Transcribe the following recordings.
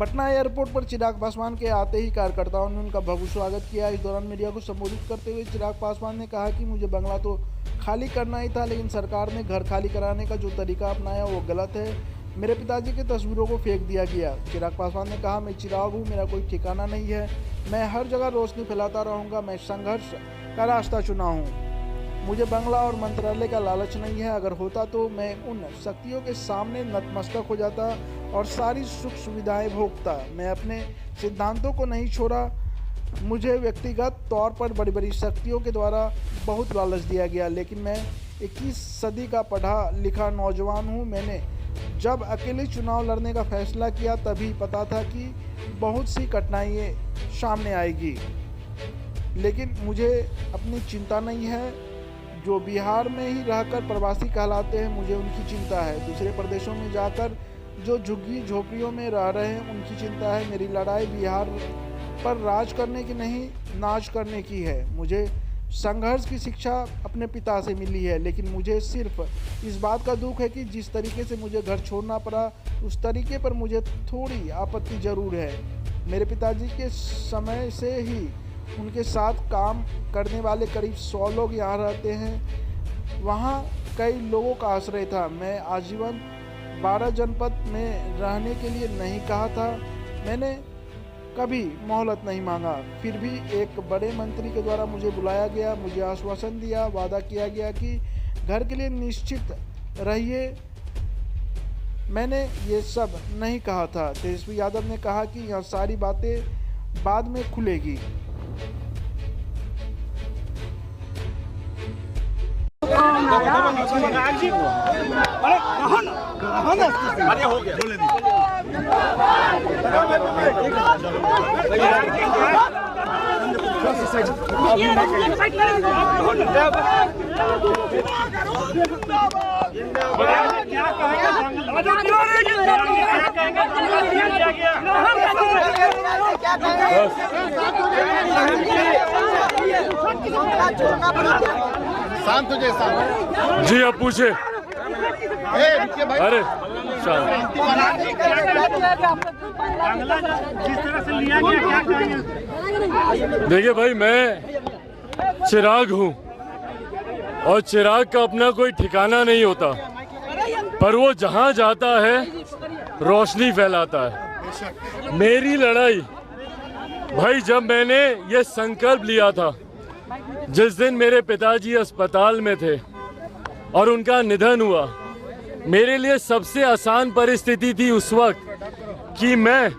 Patna airport पर चिराग पासवान के आते ही कार्यकर्ताओं ने उनका भव्य स्वागत किया। इस दौरान मीडिया को संबोधित करते हुए चिराग पासवान ने कहा कि मुझे बंगला तो खाली करना ही था, लेकिन सरकार ने घर खाली कराने का जो तरीका अपनाया वो गलत है। मेरे पिताजी की तस्वीरों को फेंक दिया गया। चिराग पासवान ने कहा, मैं चिराग हूँ, मेरा कोई ठिकाना नहीं है, मैं हर जगह रोशनी फैलाता रहूँगा। मैं संघर्ष का रास्ता चुना हूँ। मुझे बंगला और मंत्रालय का लालच नहीं है। अगर होता तो मैं उन शक्तियों के सामने नतमस्तक हो जाता और सारी सुख सुविधाएं भोगता। मैं अपने सिद्धांतों को नहीं छोड़ा। मुझे व्यक्तिगत तौर पर बड़ी बड़ी शक्तियों के द्वारा बहुत लालच दिया गया, लेकिन मैं 21 सदी का पढ़ा लिखा नौजवान हूँ। मैंने जब अकेले चुनाव लड़ने का फैसला किया तभी पता था कि बहुत सी कठिनाइयाँ सामने आएगी, लेकिन मुझे अपनी चिंता नहीं है। जो बिहार में ही रहकर प्रवासी कहलाते हैं, मुझे उनकी चिंता है। दूसरे प्रदेशों में जाकर जो झुग्गी झोपड़ियों में रह रहे हैं, उनकी चिंता है। मेरी लड़ाई बिहार पर राज करने की नहीं, नाज करने की है। मुझे संघर्ष की शिक्षा अपने पिता से मिली है, लेकिन मुझे सिर्फ इस बात का दुख है कि जिस तरीके से मुझे घर छोड़ना पड़ा, उस तरीके पर मुझे थोड़ी आपत्ति जरूर है। मेरे पिताजी के समय से ही उनके साथ काम करने वाले करीब 100 लोग यहाँ रहते हैं। वहाँ कई लोगों का आश्रय था। मैं आजीवन 12 जनपद में रहने के लिए नहीं कहा था। मैंने कभी मोहलत नहीं मांगा। फिर भी एक बड़े मंत्री के द्वारा मुझे बुलाया गया। मुझे आश्वासन दिया, वादा किया गया कि घर के लिए निश्चित रहिए। मैंने ये सब नहीं कहा था। तेजस्वी यादव ने कहा कि यह सारी बातें बाद में खुलेगी। शांत हो जाए, शांत। जी आप पूछे। अरे देखिए भाई, मैं चिराग हूँ और चिराग का अपना कोई ठिकाना नहीं होता, पर वो जहाँ जाता है रोशनी फैलाता है। मेरी लड़ाई भाई, जब मैंने ये संकल्प लिया था, जिस दिन मेरे पिताजी अस्पताल में थे और उनका निधन हुआ, मेरे लिए सबसे आसान परिस्थिति थी उस वक्त कि मैं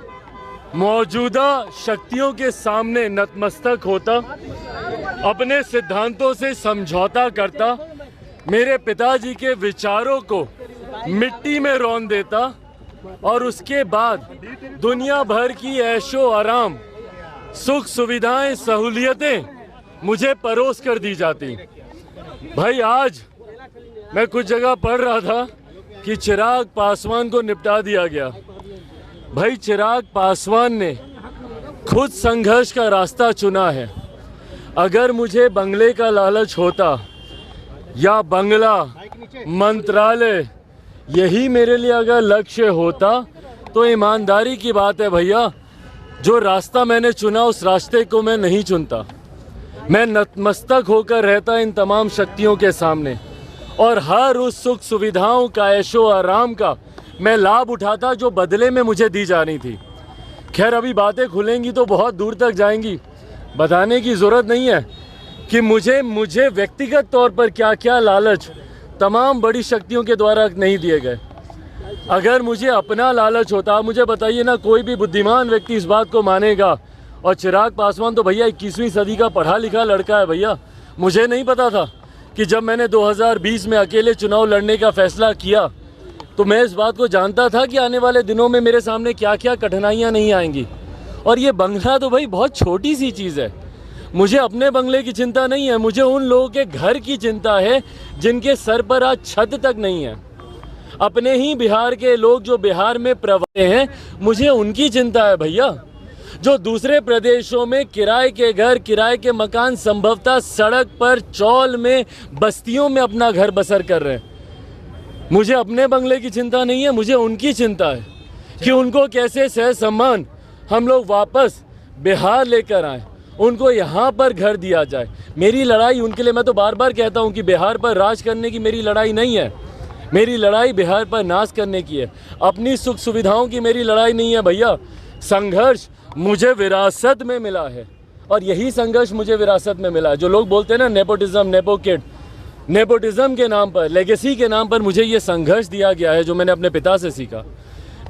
मौजूदा शक्तियों के सामने नतमस्तक होता, अपने सिद्धांतों से समझौता करता, मेरे पिताजी के विचारों को मिट्टी में रौंद देता और उसके बाद दुनिया भर की ऐशो आराम, सुख सुविधाएं, सहूलियतें मुझे परोस कर दी जाती। भाई आज मैं कुछ जगह पढ़ रहा था कि चिराग पासवान को निपटा दिया गया। भाई चिराग पासवान ने खुद संघर्ष का रास्ता चुना है। अगर मुझे बंगले का लालच होता या बंगला, मंत्रालय, यही मेरे लिए अगर लक्ष्य होता, तो ईमानदारी की बात है भैया, जो रास्ता मैंने चुना उस रास्ते को मैं नहीं चुनता। मैं नतमस्तक होकर रहता इन तमाम शक्तियों के सामने और हर उस सुख सुविधाओं का, ऐशो आराम का मैं लाभ उठाता जो बदले में मुझे दी जानी थी। खैर अभी बातें खुलेंगी तो बहुत दूर तक जाएंगी। बताने की ज़रूरत नहीं है कि मुझे व्यक्तिगत तौर पर क्या क्या लालच तमाम बड़ी शक्तियों के द्वारा नहीं दिए गए। अगर मुझे अपना लालच होता, मुझे बताइए ना, कोई भी बुद्धिमान व्यक्ति इस बात को मानेगा। और चिराग पासवान तो भैया 21वीं सदी का पढ़ा लिखा लड़का है भैया। मुझे नहीं पता था कि जब मैंने 2020 में अकेले चुनाव लड़ने का फैसला किया, तो मैं इस बात को जानता था कि आने वाले दिनों में मेरे सामने क्या क्या कठिनाइयाँ नहीं आएंगी। और ये बंगला तो भाई बहुत छोटी सी चीज़ है। मुझे अपने बंगले की चिंता नहीं है, मुझे उन लोगों के घर की चिंता है जिनके सर पर आज छत तक नहीं है। अपने ही बिहार के लोग जो बिहार में प्रवासी हैं, मुझे उनकी चिंता है भैया। जो दूसरे प्रदेशों में किराए के घर, किराए के मकान, संभवतः सड़क पर, चौल में, बस्तियों में अपना घर बसर कर रहे हैं, मुझे अपने बंगले की चिंता नहीं है, मुझे उनकी चिंता है कि उनको कैसे सह सम्मान हम लोग वापस बिहार लेकर आए, उनको यहाँ पर घर दिया जाए। मेरी लड़ाई उनके लिए, मैं तो बार बार कहता हूँ कि बिहार पर राज करने की मेरी लड़ाई नहीं है, मेरी लड़ाई बिहार पर नाश करने की है। अपनी सुख सुविधाओं की मेरी लड़ाई नहीं है भैया। संघर्ष मुझे विरासत में मिला है और यही संघर्ष मुझे विरासत में मिला है। जो लोग बोलते हैं ना नेपोटिज्म, नेपोकिड, नेपोटिज्म के नाम पर, लेगेसी के नाम पर मुझे ये संघर्ष दिया गया है जो मैंने अपने पिता से सीखा।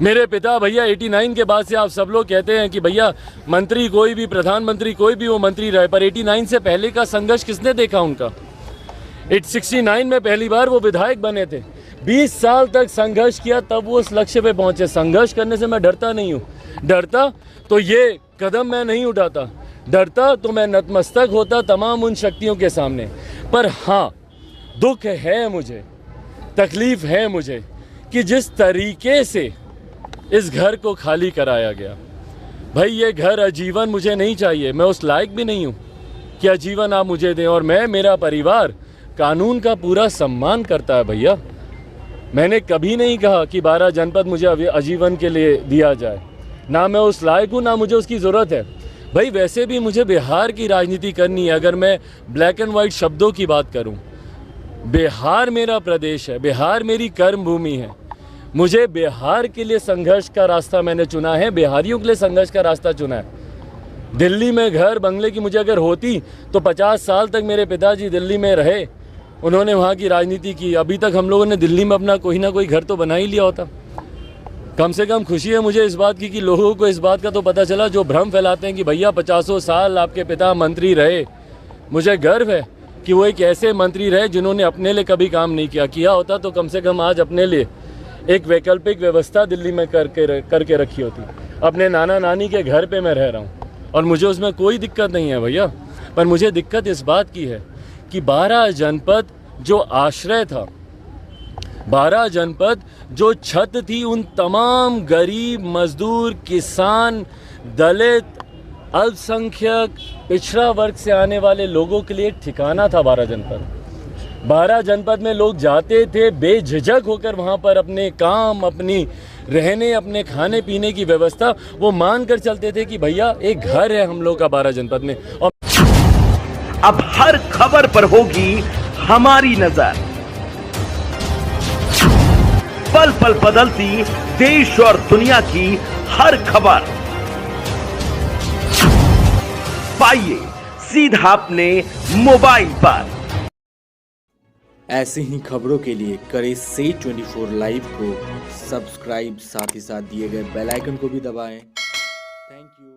मेरे पिता भैया 89 के बाद से आप सब लोग कहते हैं कि भैया मंत्री कोई भी, प्रधानमंत्री कोई भी वो मंत्री रहे, पर 89 से पहले का संघर्ष किसने देखा उनका? 69 में पहली बार वो विधायक बने थे। 20 साल तक संघर्ष किया तब वो उस लक्ष्य पे पहुंचे। संघर्ष करने से मैं डरता नहीं हूँ। डरता तो ये कदम मैं नहीं उठाता, डरता तो मैं नतमस्तक होता तमाम उन शक्तियों के सामने। पर हाँ, दुख है मुझे, तकलीफ है मुझे कि जिस तरीके से इस घर को खाली कराया गया। भाई ये घर आजीवन मुझे नहीं चाहिए, मैं उस लायक भी नहीं हूँ कि आजीवन आप मुझे दें। और मेरा परिवार कानून का पूरा सम्मान करता है भैया। मैंने कभी नहीं कहा कि 12 जनपद मुझे आजीवन के लिए दिया जाए, ना मैं उस लायक हूँ, ना मुझे उसकी ज़रूरत है। भाई वैसे भी मुझे बिहार की राजनीति करनी है। अगर मैं ब्लैक एंड वाइट शब्दों की बात करूँ, बिहार मेरा प्रदेश है, बिहार मेरी कर्म भूमि है। मुझे बिहार के लिए संघर्ष का रास्ता मैंने चुना है, बिहारियों के लिए संघर्ष का रास्ता चुना है। दिल्ली में घर बंगले की मुझे अगर होती तो 50 साल तक मेरे पिताजी दिल्ली में रहे, उन्होंने वहाँ की राजनीति की। अभी तक हम लोगों ने दिल्ली में अपना कोई ना कोई घर तो बना ही लिया होता। कम से कम खुशी है मुझे इस बात की कि लोगों को इस बात का तो पता चला, जो भ्रम फैलाते हैं कि भैया 50 साल आपके पिता मंत्री रहे। मुझे गर्व है कि वो एक ऐसे मंत्री रहे जिन्होंने अपने लिए कभी काम नहीं किया होता तो कम से कम आज अपने लिए एक वैकल्पिक व्यवस्था दिल्ली में करके रखी होती। अपने नाना नानी के घर पे मैं रह रहा हूँ और मुझे उसमें कोई दिक्कत नहीं है भैया। पर मुझे दिक्कत इस बात की है कि 12 जनपद जो आश्रय था, 12 जनपद जो छत थी उन तमाम गरीब, मजदूर, किसान, दलित, अल्पसंख्यक, पिछड़ा वर्ग से आने वाले लोगों के लिए एक ठिकाना था 12 जनपद। 12 जनपद में लोग जाते थे बेझिझक होकर, वहाँ पर अपने काम, अपनी रहने, अपने खाने पीने की व्यवस्था वो मान कर चलते थे कि भैया एक घर है हम लोग का 12 जनपद में। और अब हर खबर पर होगी हमारी नजर। पल पल बदलती देश और दुनिया की हर खबर पाइए सीधा अपने मोबाइल पर। ऐसे ही खबरों के लिए करें से 24 लाइव को सब्सक्राइब, साथ ही साथ दिए गए बेल आइकन को भी दबाएं। Thank you.